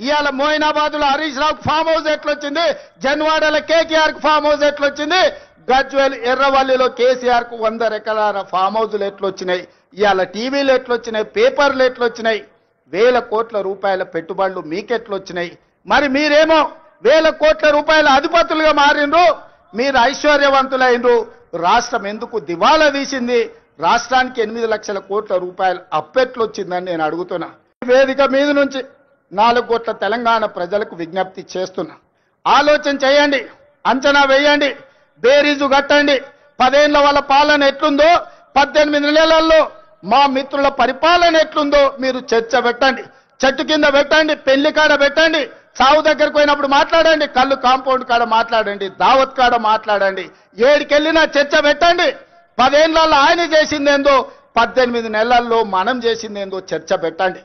ఇవాళ మోయినాబాద్లో హరీష్ రావుకు ఫామ్ హౌస్ ఎట్లొచ్చింది, జన్వాడలో కేకేఆర్కు ఫామ్ హౌస్ ఎట్లొచ్చింది, గజ్వేల్ ఎర్రవల్లిలో కేసీఆర్కు 100 ఎకరాల ఫామ్ హౌజులు ఎట్లొచ్చినాయి, ఇవాళ టీవీలు ఎట్లొచ్చినాయి, పేపర్లు ఎట్లొచ్చినాయి, వేల కోట్ల రూపాయల పెట్టుబడులు మీకెట్లొచ్చినాయి. మరి మీరేమో వేల కోట్ల రూపాయల అధిపతులుగా మారిండ్రు, మీరు ఐశ్వర్యవంతులైనరు. రాష్ట్రం ఎందుకు దివాలా తీసింది? రాష్ట్రానికి 8 లక్షల కోట్ల రూపాయలు అప్పెట్లొచ్చిందని నేను అడుగుతున్నా. వేదిక మీద నుంచి 4 కోట్ల తెలంగాణ ప్రజలకు విజ్ఞప్తి చేస్తున్నా. ఆలోచన చేయండి, అంచనా వేయండి, బేరీజు కట్టండి. 10 ఏళ్ల వాళ్ళ పాలన ఎట్లుందో, 18 నెలల్లో మా మిత్రుల పరిపాలన ఎట్లుందో మీరు చర్చ పెట్టండి. చెట్టు కింద పెట్టండి, పెళ్లి కాడ పెట్టండి, సావు దగ్గరకు పోయినప్పుడు మాట్లాడండి, కళ్ళు కాంపౌండ్ కాడ మాట్లాడండి, దావత్ కాడ మాట్లాడండి, ఏడికెళ్ళినా చర్చ పెట్టండి. 10 ఏళ్లలో ఆయన చేసిందేందో, 18 నెలల్లో మనం చేసిందేందో చర్చ పెట్టండి.